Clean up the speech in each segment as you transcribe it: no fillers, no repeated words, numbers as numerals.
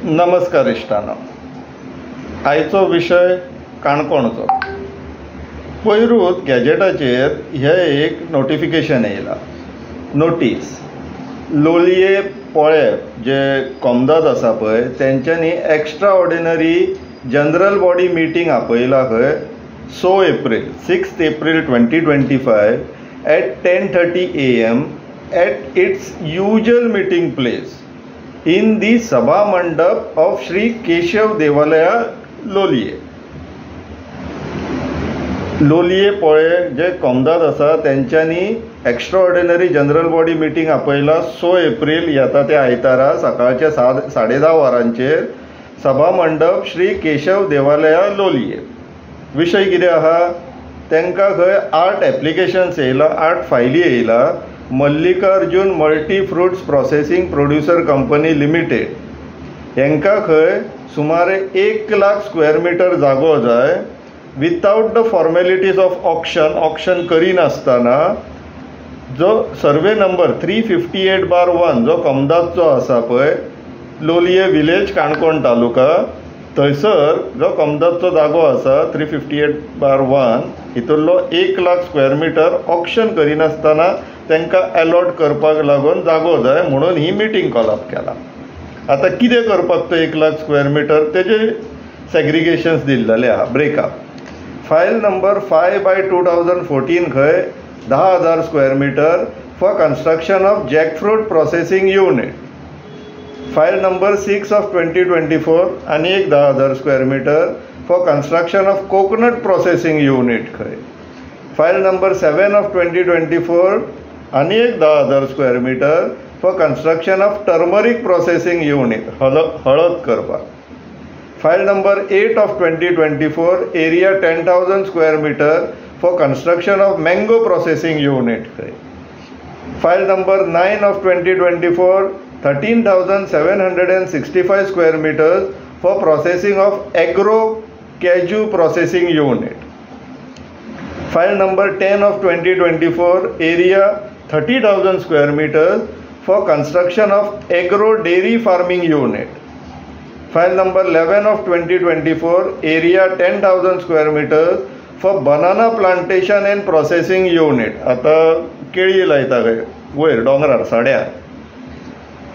नमस्कार इश्टानो, आयचो विषय काणकोणचो। पयरूच गॅजेटाचेर हे एक नोटिफिकेशन येयला, नोटीस लोलये पोळे जे कोमदाद आसा पळय तेंच्यांनी extra ordinary general body meeting आपयला खंय 6 April 2025 at 10:30 AM at its usual meeting place in the Sabha Mandap of Shri Keshav Devalaya Loliem. Loliem Polem जे कोमदाद आसा तेंच्यांनी extra ordinary general body meeting आपयला 6 एप्रिल येता त्या आयतारा सकाळचे 10:30 वरांचेर सभा मंडप श्री केशव देवालया लोलये। विशय कितें आहा, तांकां खंय 8 एप्लिकेशन्स येयला, 8 फायली येयला। Mallikarjun multi fruits processing producer company limited हांकां खंय सुमारे 1 लाख स्क्वेअर मीटर जागो जाय without the formalities of auction करिनासतना। जो सर्वे नंबर 358/1 जो कोमदादचो आसा पळय लोलये विलेज काणकोण तालुका, थंयसर जो कोमदादचो जागो आसा 358/1 हितूरलो 1 लाख स्क्वेअर मीटर ऑक्शन करिनासतना तांकां अलॉट करपाक लागून जागो जाय म्हणून ही मिटींग कॉलअप केला। आता कितें करपाक तो 1 लाख स्क्वेअर मीटर तेजे सेग्रिगेशन्स दिल्लेले आहा। ब्रेकअप फायल नंबर 5/2014 खंय 10,000 square meter for construction of jackfruit processing unit. File number 6/2024 आनी एक 10,000 square meter for construction of coconut processing unit खंय। फायल नंबर 7/2024 आनी एक 10,000 square meter for construction of turmeric processing unit हळद करपाक। File number 8/2024 area 10,000 square meter for construction of mango processing unit खंय। File number 9/2024 13,765 square meters for processing of agro कॅजू processing unit. File number 10/2024 area 30,000 square meters for construction of agro dairy farming unit. File number 11/2024 area 10,000 square meters for banana plantation and processing unit. आता केळी लायता खंय वयर डोंगरार साड्यार।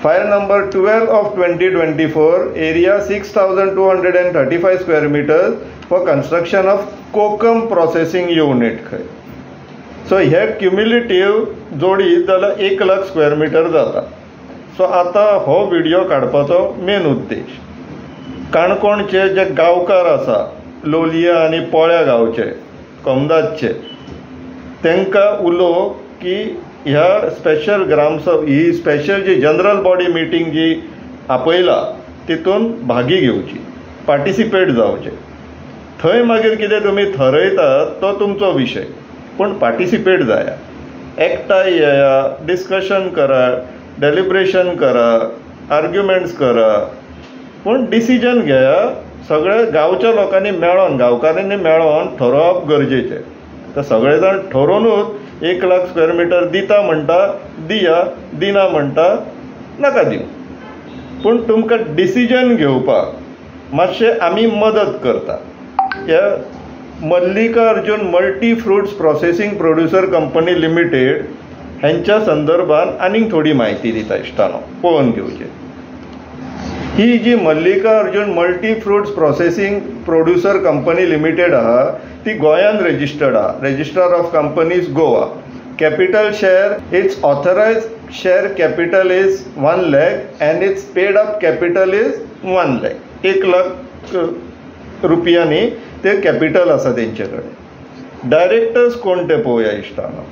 File number 12/2024 area 6,235 square meters for construction of kokum processing unit खंय। So हे cumulative जोडीत जाल्यार 1 लाख स्क्वेअर मीटर जाता। सो आता हो व्हिडिओ काडपाचो मेन उद्देश काणकोणचे जे गांवकार आसा लोलये आनी पोळ्या गांवचे कोमदादचे तांकां उलोव की ह्या स्पेशल ही स्पेशल जी जनरल बॉडी मिटींग जी आपयला तितून भागी घेवची, पार्टिसिपेट जावचे। थंय मागीर कितें तुमी थरयतात तो तुमचो विशय, पूण पार्टिसिपेट जाया, एकठांय येया, डिस्कशन करा, डेलिब्रेशन करा, आर्ग्युमेंट्स करा, पूण डिसिजन घेया। सगळे गांवच्या लोकांनी मेळोन गांवकारांनी मेळोन ठरोवप गरजेचें। तर सगळे जाण ठरोवनूच 1 लाख स्क्वेअर मीटर दिता म्हणटा दिया, दिना म्हणटा नाका दिवं, पूण तुमकां डिसिजन घेवपाक मातशें आमी मदत करता। ह्या Mallikarjun multi fruits processing producer company limited हांच्या संदर्भात आनीक थोडी म्हायती दिता इश्टानो, पळोवन घेवचें। ही जी Mallikarjun multi fruits processing producer company limited आहा ती गोंयान रजिस्टर्ड आहा, registrar of companies Goa. Capital share it's authorized share capital is 1 lakh and it's paid up capital is 1 lakh। 1 lakh रुपयांनी ते कॅपिटल आसा तेंचे कडेन। डायरेक्टर्स कोण ते पळोवया इश्टानो।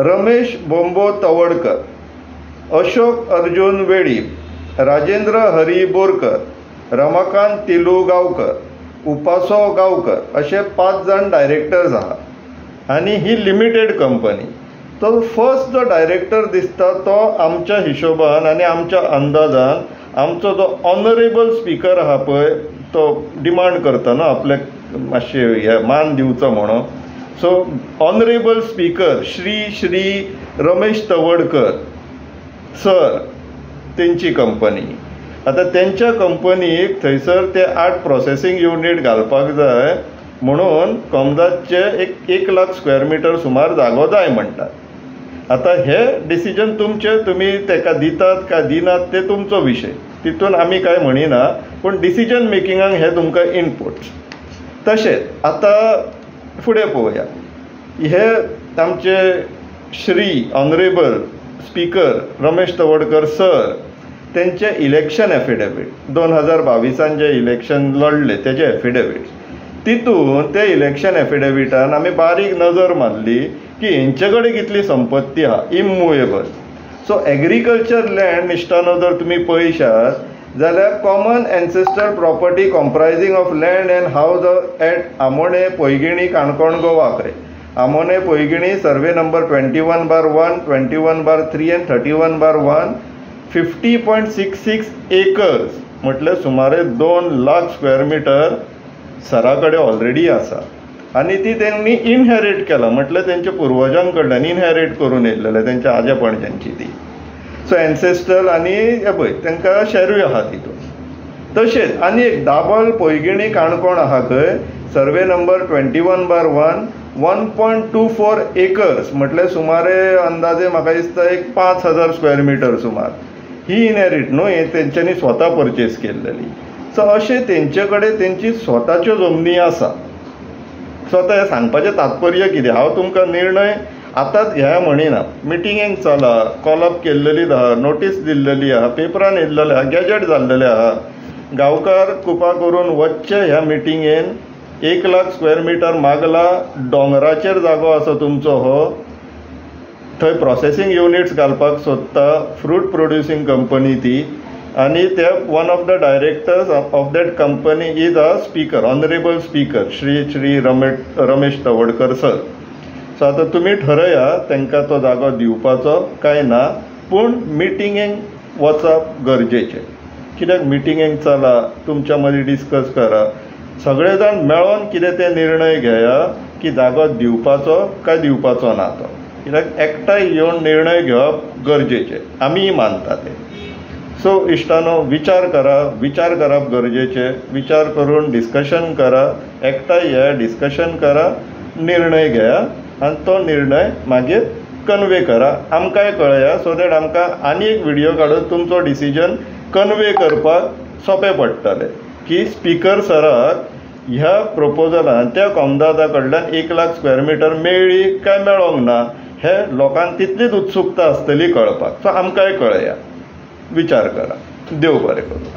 रमेश बोंबो तवडकर, अशोक अर्जुन वेळी, राजेंद्र हरी बोरकर, रमाकांत तिलू गांवकर, उपासो गांवकर असे 5 जाण डायरेक्टर्स आहात आनी ही लिमिटेड कंपनी। तो फर्स्ट जो डायरेक्टर दिसता तो आमच्या हिशोबान आनी आमच्या अंदाजान आमचो जो ऑनरेबल स्पीकर आहा पळय तो डिमांड करता ना आपले मातशें हे मान दिवचो म्हणून। So honourable speaker Shri Ramesh Tawadkar sir तेंची कंपनी आतां तेंच्या कंपनीक थंयसर ते 8 प्रोसेसिंग युनिट घालपाक जाय म्हणून कोमदाचे 1 लाख स्क्वेअर मिटर सुमार जागो जाय म्हणटात। आतां हे डिसिजन तुमचे, तुमी तेका दितात काय दिनात ते तुमचो विशय, तितून आमी काय म्हणिना, पूण डिसिजन मेकिंगाक हे तुमकां इनपुट्स। तशेंच आतां फुडें पळोवया, हे आमचे Shri honourable speaker Ramesh Tawadkar sir तेंचे इलेक्शन एफिडेविट 2022 जे इलेक्शन लढले तेजे एफिडेविट, तितून ते इलेक्शन एफिडेविटान आमी बारीक नजर मारली की हेंचे कडेन कितली संपत्ती आहा इममुवेबल। सो एग्रीकल्चर लँड इश्टानो जर तुमी पळयशात जाल्यार common ancestral property comprising of land and houses at Amona Poinguinim Canacona गोवाकरे। Amona Poinguinim survey number 21/1, 21/3 and 31/1, 50.66 acres म्हटल्यार सुमारे 2 लाख स्क्वेअर मिटर सरा कडेन ऑलरेडी आसा आनी ती त्यांनी इनहेरिट केला, म्हटल्यार तेंच्या पुर्वजां कडल्यान इनहेरिट करून येयलेले तेंच्या आज्या पणज्यांची ती। सो एन्सेस्ट्रल आनी हे पळय तांकां शेरूय आहा तितून। तशेंच आनी एक दाबोळ पैगिणी काणकोण आहा खंय, सर्वे नंबर 21/1, 1.24 एकर्स म्हटल्यार सुमारे अंदाजे म्हाका दिसता एक 5000 स्क्वेअर मिटर सुमार। ही इनहेरिट न्हू, हे तेंच्यांनी स्वता परचेस केल्लेली। सो अशें तेंचे कडेन तेंची स्वताच्यो जमनी आसा। सो आतां हें सांगपाचें तात्पर्य कितें, हांव तुमकां निर्णय आतांच ह्या म्हणिना, मिटिंगेक चला, कॉलअप केल्लेली आहा, नोटीस दिल्लेली आहा, पेपरान येयल्लेले आहा, गॅजेट जाल्लेले आहा। गांवकार कृपा करून वच्चे ह्या मिटिंगेन। 1 लाख स्क्वेअर मिटर मागला, दोंगराचेर जागो आसा तुमचो हो, थंय प्रोसेसिंग युनिट्स घालपाक सोदता, फ्रूट प्रोड्युसिंग कंपनी ती, आनी ते one of the directors of that company is a speaker, honourable speaker Shri Ramesh Tawadkar sir. So आतां तुमी ठरया तांकां तो जागो दिवपाचो काय ना, पूण मिटिंगेक वचप गरजेचें। कित्याक मिटिंगेक चला, तुमच्या मदीं डिस्कस करा, सगळे जाण मेळोन कितें ते निर्णय घेया की जागो दिवपाचो काय दिवपाचो ना तो। कित्याक एकठांय येवन निर्णय घेवप गरजेचें, आमीय मानता ते। सो इश्टानो विचार करा, विचार करप गरजेचें, विचार करून डिस्कशन करा, एकठांय या, डिस्कशन करा, निर्णय घेया आनी तो निर्णय मागीर कन्वे करा, आमकांय कळया, सो दॅट आमकां आनी एक व्हिडिओ काडून तुमचो डिसिजन कन्वे करपाक सोंपें पडटलें की स्पीकर सराक ह्या प्रपोजलान त्या कोमदादा कडल्यान 1 लाख स्क्वेअर मिटर मेळ्ळी काय मेळोंक ना, हे लोकांक तितलीच उत्सुकता आसतली कळपाक। सो आमकांय कळया, विचार करा। देव बरें करूं।